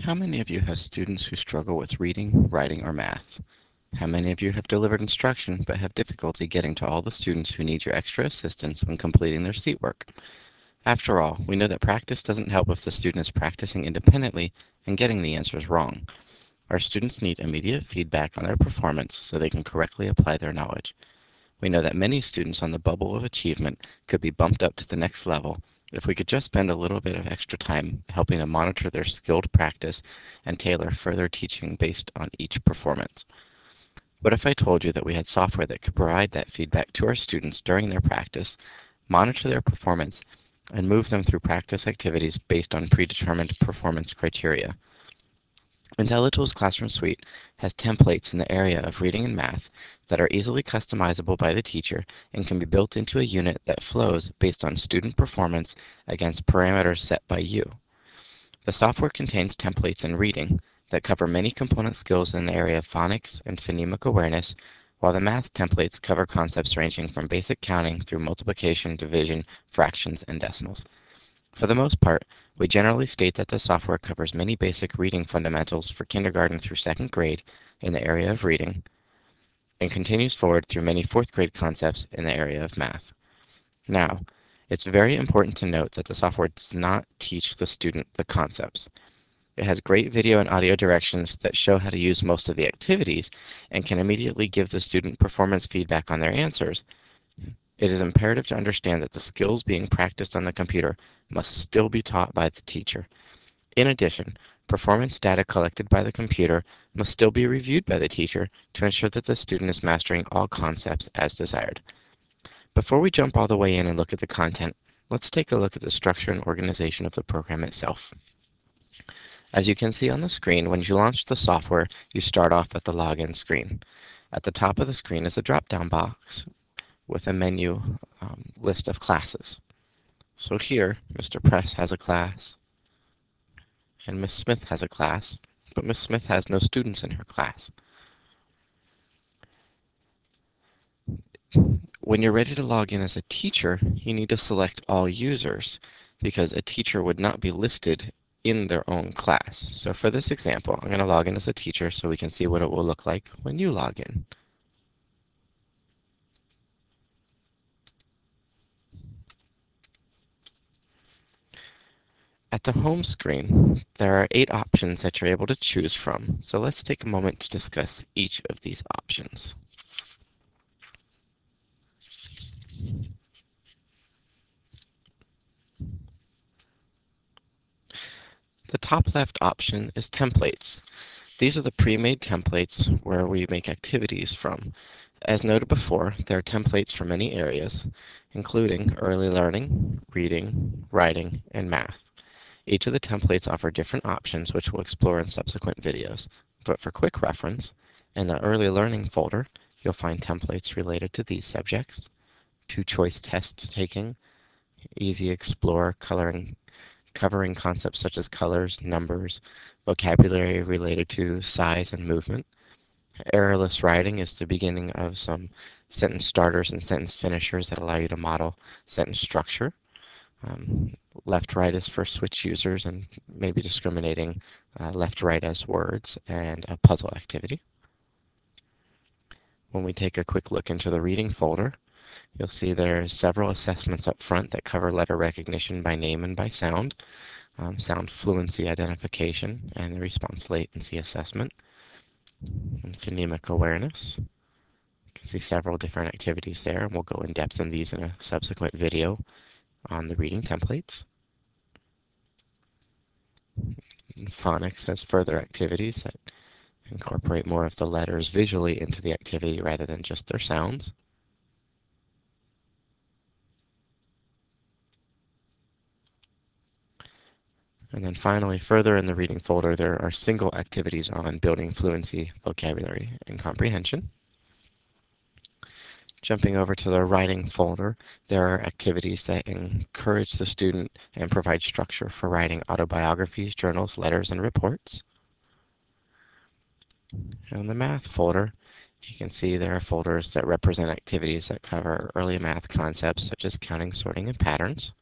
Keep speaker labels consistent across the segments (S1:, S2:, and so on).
S1: How many of you have students who struggle with reading, writing, or math? How many of you have delivered instruction but have difficulty getting to all the students who need your extra assistance when completing their seat work? After all, we know that practice doesn't help if the student is practicing independently and getting the answers wrong. Our students need immediate feedback on their performance so they can correctly apply their knowledge. We know that many students on the bubble of achievement could be bumped up to the next level if we could just spend a little bit of extra time helping to monitor their skilled practice and tailor further teaching based on each performance. What if I told you that we had software that could provide that feedback to our students during their practice, monitor their performance, and move them through practice activities based on predetermined performance criteria? IntelliTools Classroom Suite has templates in the area of reading and math that are easily customizable by the teacher and can be built into a unit that flows based on student performance against parameters set by you. The software contains templates in reading that cover many component skills in the area of phonics and phonemic awareness, while the math templates cover concepts ranging from basic counting through multiplication, division, fractions, and decimals. For the most part, we generally state that the software covers many basic reading fundamentals for kindergarten through second grade in the area of reading, and continues forward through many fourth grade concepts in the area of math. Now, it's very important to note that the software does not teach the student the concepts. It has great video and audio directions that show how to use most of the activities and can immediately give the student performance feedback on their answers. It is imperative to understand that the skills being practiced on the computer must still be taught by the teacher. In addition, performance data collected by the computer must still be reviewed by the teacher to ensure that the student is mastering all concepts as desired. Before we jump all the way in and look at the content, let's take a look at the structure and organization of the program itself. As you can see on the screen, when you launch the software, you start off at the login screen. At the top of the screen is a drop-down box with a menu list of classes. So here, Mr. Press has a class, and Miss Smith has a class, but Miss Smith has no students in her class. When you're ready to log in as a teacher, you need to select all users, because a teacher would not be listed in their own class. So for this example, I'm going to log in as a teacher so we can see what it will look like when you log in. At the home screen, there are 8 options that you're able to choose from, so let's take a moment to discuss each of these options. The top left option is templates. These are the pre-made templates where we make activities from. As noted before, there are templates for many areas, including early learning, reading, writing, and math. Each of the templates offer different options which we'll explore in subsequent videos. But for quick reference, in the early learning folder, you'll find templates related to these subjects: two-choice test taking, easy explore, covering concepts such as colors, numbers, vocabulary related to size and movement. Errorless writing is the beginning of some sentence starters and sentence finishers that allow you to model sentence structure. Left-right is for switch users and maybe discriminating left-right as words, and a puzzle activity. When we take a quick look into the reading folder, you'll see there's several assessments up front that cover letter recognition by name and by sound, sound fluency identification, and the response latency assessment, and phonemic awareness. You can see several different activities there, and we'll go in depth in these in a subsequent video on the reading templates. And phonics has further activities that incorporate more of the letters visually into the activity rather than just their sounds. And then finally, further in the reading folder, there are single activities on building fluency, vocabulary, and comprehension. Jumping over to the writing folder, there are activities that encourage the student and provide structure for writing autobiographies, journals, letters, and reports. In the math folder, you can see there are folders that represent activities that cover early math concepts such as counting, sorting, and patterns,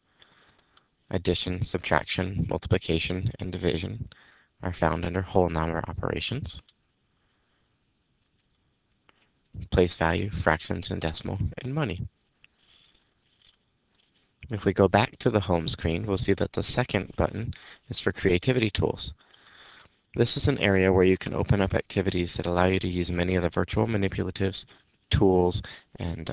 S1: addition, subtraction, multiplication, and division, are found under whole number operations, place value, fractions and decimal, and money. If we go back to the home screen, we'll see that the second button is for creativity tools. This is an area where you can open up activities that allow you to use many of the virtual manipulatives, tools, and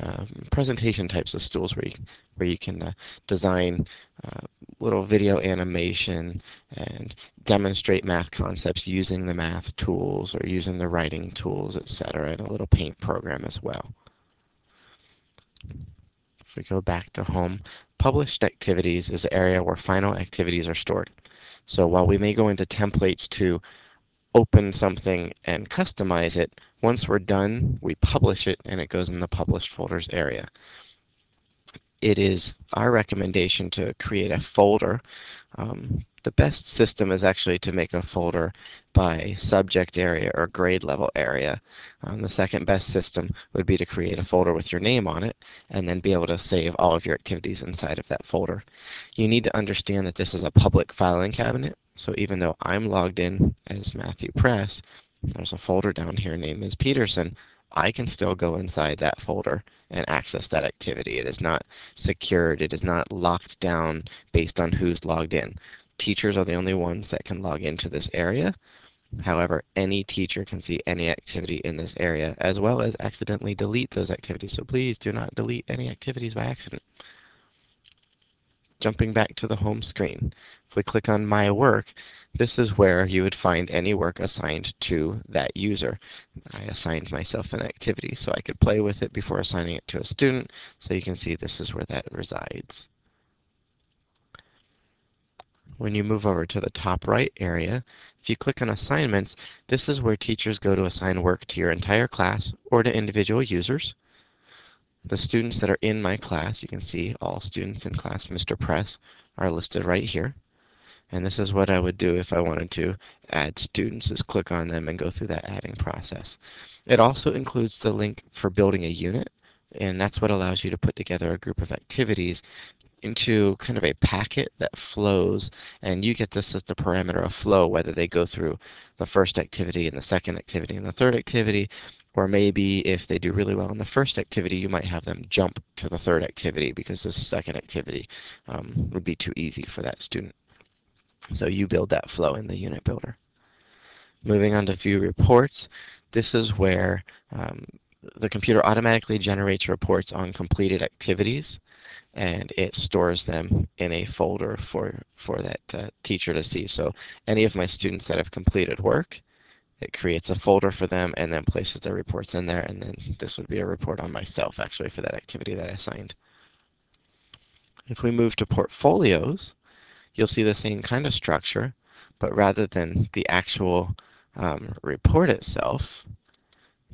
S1: presentation types of tools where you can design uh, little video animation and demonstrate math concepts using the math tools or using the writing tools, etc., and a little paint program as well. If we go back to home, published activities is the area where final activities are stored. So while we may go into templates to open something and customize it, once we're done, we publish it and it goes in the published folders area. It is our recommendation to create a folder. The best system is actually to make a folder by subject area or grade level area. The second best system would be to create a folder with your name on it and then be able to save all of your activities inside of that folder. You need to understand that this is a public filing cabinet, so even though I'm logged in as Matthew Press, there's a folder down here named Ms. Peterson, I can still go inside that folder and access that activity. It is not secured. It is not locked down based on who's logged in. Teachers are the only ones that can log into this area. However, any teacher can see any activity in this area, as well as accidentally delete those activities. So please do not delete any activities by accident. Jumping back to the home screen, if we click on My Work, this is where you would find any work assigned to that user. I assigned myself an activity so I could play with it before assigning it to a student, so you can see this is where that resides. When you move over to the top right area, if you click on Assignments, this is where teachers go to assign work to your entire class or to individual users. The students that are in my class, you can see all students in class Mr. Press are listed right here. And this is what I would do if I wanted to add students, is click on them and go through that adding process. It also includes the link for building a unit, and that's what allows you to put together a group of activities into kind of a packet that flows, and you get to set the parameter of flow, whether they go through the first activity and the second activity and the third activity, or maybe if they do really well in the first activity, you might have them jump to the third activity because the second activity would be too easy for that student. So you build that flow in the unit builder. Moving on to view reports, this is where the computer automatically generates reports on completed activities, and it stores them in a folder for that teacher to see. So any of my students that have completed work, it creates a folder for them and then places their reports in there, and then this would be a report on myself actually for that activity that I assigned. If we move to portfolios, you'll see the same kind of structure, but rather than the actual report itself,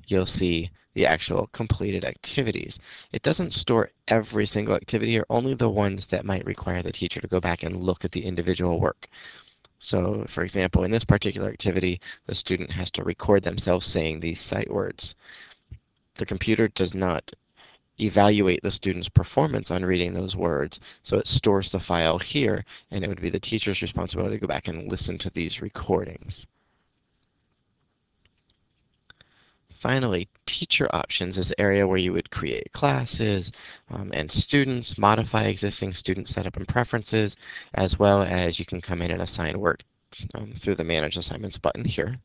S1: you'll see the actual completed activities. It doesn't store every single activity, or only the ones that might require the teacher to go back and look at the individual work. So, for example, in this particular activity, the student has to record themselves saying these sight words. The computer does not evaluate the student's performance on reading those words, so it stores the file here, and it would be the teacher's responsibility to go back and listen to these recordings. Finally, teacher options is the area where you would create classes and students, modify existing student setup and preferences, as well as you can come in and assign work through the Manage Assignments button here.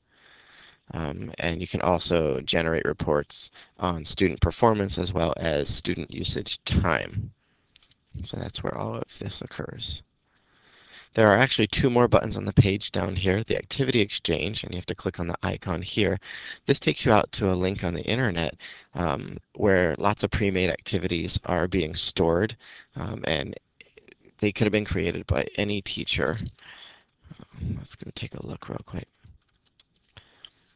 S1: And you can also generate reports on student performance as well as student usage time. So that's where all of this occurs. There are actually two more buttons on the page down here, the Activity Exchange, and you have to click on the icon here. This takes you out to a link on the internet where lots of pre-made activities are being stored, and they could have been created by any teacher. Let's go take a look real quick.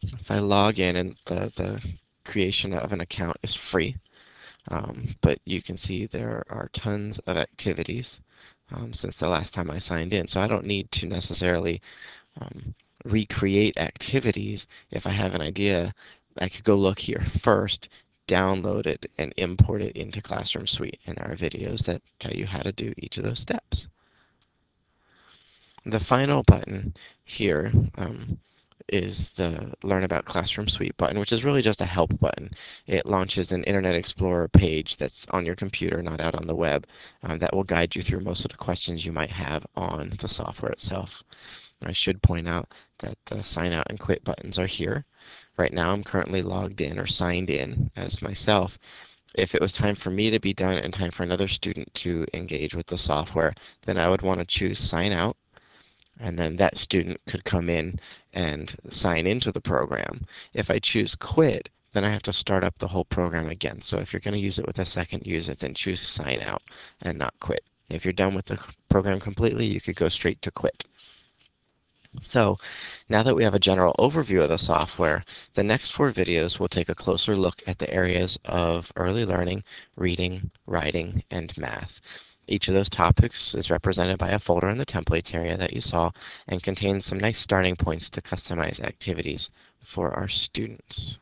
S1: If I log in, and the creation of an account is free, but you can see there are tons of activities since the last time I signed in. So I don't need to necessarily recreate activities. If I have an idea, I could go look here first, download it, and import it into Classroom Suite. And there are videos that tell you how to do each of those steps. The final button here is the Learn About Classroom Suite button, which is really just a help button. It launches an Internet Explorer page that's on your computer, not out on the web, that will guide you through most of the questions you might have on the software itself. I should point out that the sign out and quit buttons are here. Right now I'm currently logged in or signed in as myself. If it was time for me to be done and time for another student to engage with the software, then I would want to choose sign out, and then that student could come in and sign into the program. If I choose quit, then I have to start up the whole program again. So if you're going to use it with a second user, then choose sign out and not quit. If you're done with the program completely, you could go straight to quit. So now that we have a general overview of the software, the next 4 videos will take a closer look at the areas of early learning, reading, writing, and math. Each of those topics is represented by a folder in the templates area that you saw and contains some nice starting points to customize activities for our students.